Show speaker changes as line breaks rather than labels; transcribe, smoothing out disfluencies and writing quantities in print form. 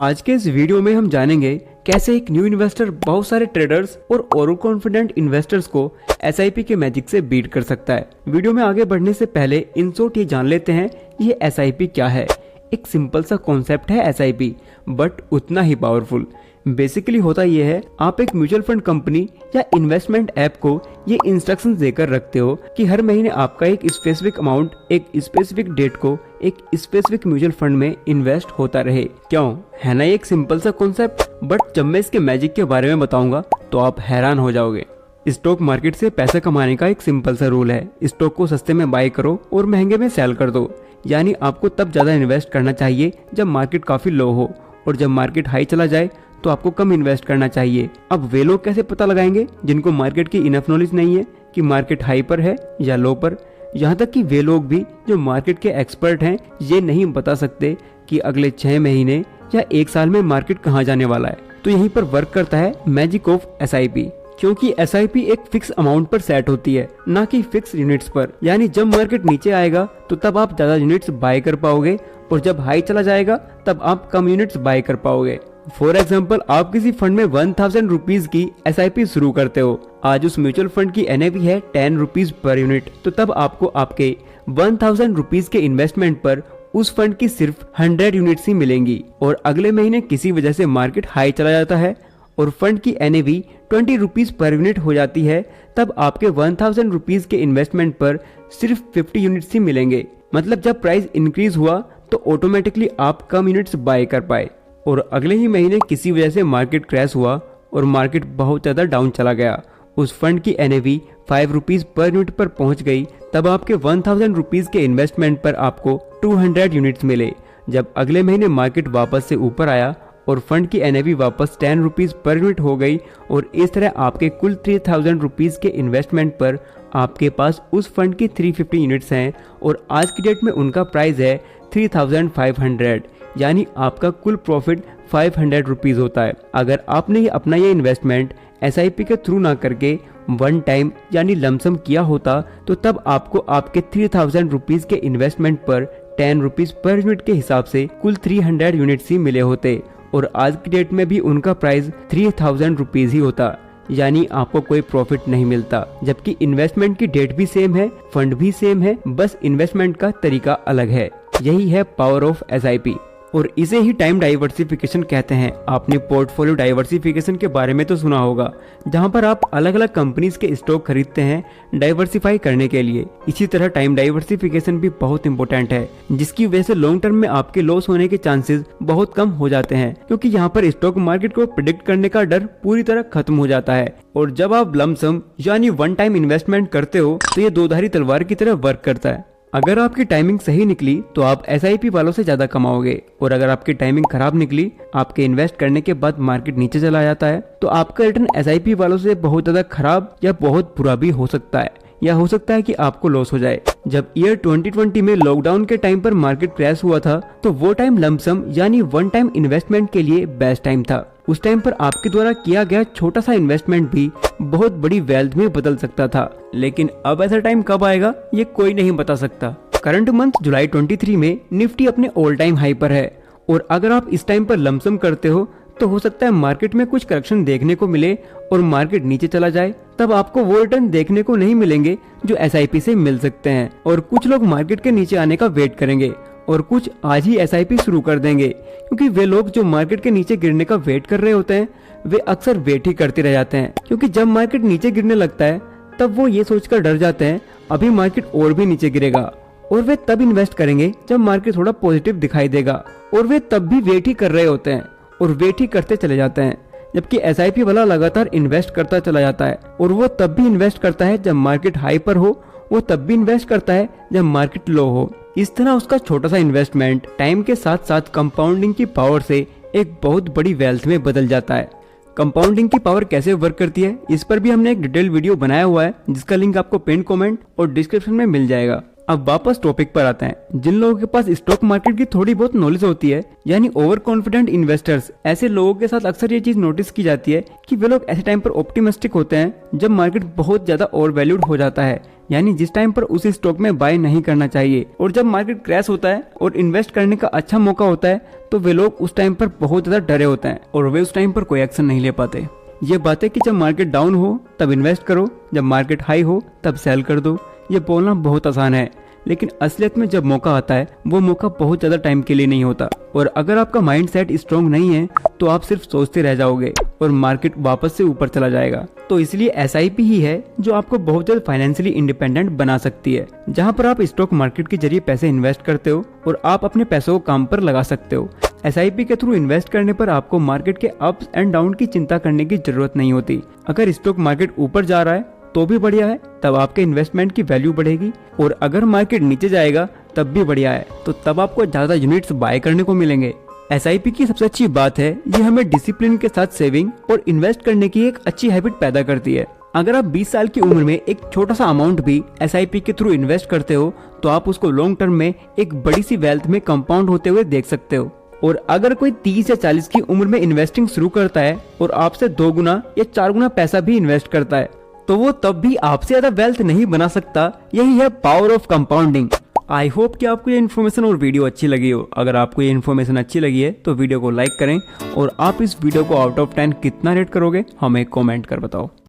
आज के इस वीडियो में हम जानेंगे कैसे एक न्यू इन्वेस्टर बहुत सारे ट्रेडर्स और ओवर कॉन्फिडेंट इन्वेस्टर्स को एसआईपी के मैजिक से बीट कर सकता है। वीडियो में आगे बढ़ने से पहले इन शॉर्ट ये जान लेते हैं ये एसआईपी क्या है। एक सिंपल सा कॉन्सेप्ट है एसआईपी, बट उतना ही पावरफुल। बेसिकली होता यह है, आप एक म्यूचुअल फंड कंपनी या इन्वेस्टमेंट ऐप को ये इंस्ट्रक्शंस देकर रखते हो कि हर महीने आपका एक स्पेसिफिक अमाउंट एक स्पेसिफिक डेट को एक स्पेसिफिक म्यूचुअल फंड में इन्वेस्ट होता रहे। क्यों है ना, एक सिंपल सा कॉन्सेप्ट, बट जब मैं इसके मैजिक के बारे में बताऊंगा तो आप हैरान हो जाओगे। स्टॉक मार्केट से पैसा कमाने का एक सिंपल सा रूल है, स्टॉक को सस्ते में बाय करो और महंगे में सेल कर दो। यानी आपको तब ज्यादा इन्वेस्ट करना चाहिए जब मार्केट काफी लो हो, और जब मार्केट हाई चला जाए तो आपको कम इन्वेस्ट करना चाहिए। अब वे लोग कैसे पता लगाएंगे जिनको मार्केट की इनफ नॉलेज नहीं है कि मार्केट हाई पर है या लो पर। यहाँ तक कि वे लोग भी जो मार्केट के एक्सपर्ट हैं ये नहीं बता सकते कि अगले 6 महीने या 1 साल में मार्केट कहाँ जाने वाला है। तो यहीं पर वर्क करता है मैजिक ऑफ एसआईपी, क्योंकि एसआईपी एक फिक्स अमाउंट पर सेट होती है, ना कि फिक्स यूनिट्स पर। यानी जब मार्केट नीचे आएगा तो तब आप ज्यादा यूनिट्स बाय कर पाओगे, और जब हाई चला जाएगा तब आप कम यूनिट्स बाय कर पाओगे। फॉर एग्जाम्पल, आप किसी फंड में 1000 रुपीज की एसआईपी शुरू करते हो। आज उस म्यूचुअल फंड की एनएवी है 10 रुपीज पर यूनिट, तो तब आपको आपके 1000 रुपीज के इन्वेस्टमेंट पर उस फंड की सिर्फ 100 यूनिट्स ही मिलेंगी। और अगले महीने किसी वजह से मार्केट हाई चला जाता है और फंड की एनएवी 20 रुपीज पर यूनिट हो जाती है, तब आपके 1000 रुपीज के इन्वेस्टमेंट पर सिर्फ 50 यूनिट्स ही मिलेंगे। मतलब जब प्राइस इंक्रीज हुआ तो ऑटोमेटिकली आप कम यूनिट्स बाय कर पाए, और अगले ही महीने किसी वजह से मार्केट क्रैश हुआ और मार्केट बहुत ज्यादा डाउन चला गया। उस फंड की एनएवी 5 रुपीज पर यूनिट पर पहुंच गई, तब आपके 1000 रुपीज के इन्वेस्टमेंट पर आपको 200 यूनिट्स मिले। जब अगले महीने मार्केट वापस से ऊपर आया और फंड की एनएवी वापस 10 रुपीज पर यूनिट हो गई, और इस तरह आपके कुल 3000 रुपीज के इन्वेस्टमेंट पर आपके पास उस फंड की 350 यूनिट्स हैं, और आज की डेट में उनका प्राइस है 3500। यानी आपका कुल प्रॉफिट 500 रुपीज होता है। अगर आपने अपना ये इन्वेस्टमेंट एसआईपी के थ्रू ना करके वन टाइम यानी लमसम किया होता, तो तब आपको आपके 3000 रुपीज के इन्वेस्टमेंट पर 10 रुपीज पर यूनिट के हिसाब से कुल 300 यूनिट्स ही मिले होते, और आज की डेट में भी उनका प्राइस 3000 रुपीज ही होता। यानी आपको कोई प्रॉफिट नहीं मिलता, जबकि इन्वेस्टमेंट की डेट भी सेम है, फंड भी सेम है, बस इन्वेस्टमेंट का तरीका अलग है। यही है पावर ऑफ एसआईपी, और इसे ही टाइम डाइवर्सिफिकेशन कहते हैं। आपने पोर्टफोलियो डाइवर्सिफिकेशन के बारे में तो सुना होगा, जहां पर आप अलग अलग कंपनीज के स्टॉक खरीदते हैं डाइवर्सिफाई करने के लिए। इसी तरह टाइम डाइवर्सिफिकेशन भी बहुत इंपॉर्टेंट है, जिसकी वजह से लॉन्ग टर्म में आपके लॉस होने के चांसेस बहुत कम हो जाते हैं, क्योंकि यहाँ पर स्टॉक मार्केट को प्रिडिक्ट करने का डर पूरी तरह खत्म हो जाता है। और जब आप लमसम यानी वन टाइम इन्वेस्टमेंट करते हो तो ये दोधारी तलवार की तरह वर्क करता है। अगर आपकी टाइमिंग सही निकली तो आप एसआईपी वालों से ज्यादा कमाओगे, और अगर आपकी टाइमिंग खराब निकली, आपके इन्वेस्ट करने के बाद मार्केट नीचे चला जाता है, तो आपका रिटर्न एसआईपी वालों से बहुत ज्यादा खराब या बहुत बुरा भी हो सकता है, या हो सकता है कि आपको लॉस हो जाए। जब ईयर 2020 में लॉकडाउन के टाइम पर मार्केट क्रैश हुआ था, तो वो टाइम लमसम यानी वन टाइम इन्वेस्टमेंट के लिए बेस्ट टाइम था। उस टाइम पर आपके द्वारा किया गया छोटा सा इन्वेस्टमेंट भी बहुत बड़ी वेल्थ में बदल सकता था। लेकिन अब ऐसा टाइम कब आएगा ये कोई नहीं बता सकता। करंट मंथ जुलाई 23 में निफ्टी अपने ऑल टाइम हाई पर है, और अगर आप इस टाइम पर लमसम करते हो तो हो सकता है मार्केट में कुछ करेक्शन देखने को मिले और मार्केट नीचे चला जाए, तब आपको वो रिटर्न देखने को नहीं मिलेंगे जो एसआईपी से मिल सकते हैं। और कुछ लोग मार्केट के नीचे आने का वेट करेंगे, और कुछ आज ही एसआईपी शुरू कर देंगे, क्योंकि वे लोग जो मार्केट के नीचे गिरने का वेट कर रहे होते हैं वे अक्सर वेट ही करते रह जाते हैं, क्योंकि जब मार्केट नीचे गिरने लगता है तब वो ये सोचकर डर जाते हैं अभी मार्केट और भी नीचे गिरेगा, और वे तब इन्वेस्ट करेंगे जब मार्केट थोड़ा पॉजिटिव दिखाई देगा, और वे तब भी वेट ही कर रहे होते हैं और वेट ही करते चले जाते हैं। जबकि एसआईपी वाला लगातार इन्वेस्ट करता चला जाता है, और वो तब भी इन्वेस्ट करता है जब मार्केट हाई पर हो, वो तब भी इन्वेस्ट करता है जब मार्केट लो हो। इस तरह उसका छोटा सा इन्वेस्टमेंट टाइम के साथ साथ कंपाउंडिंग की पावर से एक बहुत बड़ी वेल्थ में बदल जाता है। कंपाउंडिंग की पावर कैसे वर्क करती है इस पर भी हमने एक डिटेल वीडियो बनाया हुआ है, जिसका लिंक आपको पिन कमेंट और डिस्क्रिप्शन में मिल जाएगा। अब वापस टॉपिक पर आते हैं। जिन लोगों के पास स्टॉक मार्केट की थोड़ी बहुत नॉलेज होती है, यानी ओवर कॉन्फिडेंट इन्वेस्टर्स, ऐसे लोगों के साथ अक्सर ये चीज नोटिस की जाती है कि वे लोग ऐसे टाइम पर ऑप्टिमिस्टिक होते हैं जब मार्केट बहुत ज्यादा ओवर वैल्यूड हो जाता है, यानी जिस टाइम पर उस स्टॉक में बाय नहीं करना चाहिए। और जब मार्केट क्रैश होता है और इन्वेस्ट करने का अच्छा मौका होता है तो वे लोग उस टाइम पर बहुत ज्यादा डरे होते हैं और वे उस टाइम पर कोई एक्शन नहीं ले पाते। ये बातें कि जब मार्केट डाउन हो तब इन्वेस्ट करो, जब मार्केट हाई हो तब सेल कर दो, ये बोलना बहुत आसान है, लेकिन असलियत में जब मौका आता है वो मौका बहुत ज्यादा टाइम के लिए नहीं होता। और अगर आपका माइंड सेट स्ट्रॉन्ग नहीं है तो आप सिर्फ सोचते रह जाओगे और मार्केट वापस से ऊपर चला जाएगा। तो इसलिए SIP ही है जो आपको बहुत जल्द फाइनेंशियली इंडिपेंडेंट बना सकती है, जहाँ पर आप स्टॉक मार्केट के जरिए पैसे इन्वेस्ट करते हो और आप अपने पैसों को काम पर लगा सकते हो। SIP के थ्रू इन्वेस्ट करने पर आपको मार्केट के अप्स एंड डाउन की चिंता करने की जरूरत नहीं होती। अगर स्टॉक मार्केट ऊपर जा रहा है तो भी बढ़िया है, तब आपके इन्वेस्टमेंट की वैल्यू बढ़ेगी, और अगर मार्केट नीचे जाएगा तब भी बढ़िया है, तो तब आपको ज्यादा यूनिट्स बाय करने को मिलेंगे। SIP की सबसे अच्छी बात है ये हमें डिसिप्लिन के साथ सेविंग और इन्वेस्ट करने की एक अच्छी हैबिट पैदा करती है। अगर आप 20 साल की उम्र में एक छोटा सा अमाउंट भी SIP के थ्रू इन्वेस्ट करते हो तो आप उसको लॉन्ग टर्म में एक बड़ी सी वेल्थ में कंपाउंड होते हुए देख सकते हो। और अगर कोई 30 या 40 की उम्र में इन्वेस्टिंग शुरू करता है और आपसे 2 गुना या 4 गुना पैसा भी इन्वेस्ट करता है तो वो तब भी आपसे ज्यादा वेल्थ नहीं बना सकता। यही है power of compounding. I hope कि आपको ये इन्फॉर्मेशन और वीडियो अच्छी लगी हो। अगर आपको ये इन्फॉर्मेशन अच्छी लगी है तो वीडियो को लाइक करें, और आप इस वीडियो को आउट ऑफ 10 कितना रेट करोगे हमें कमेंट कर बताओ।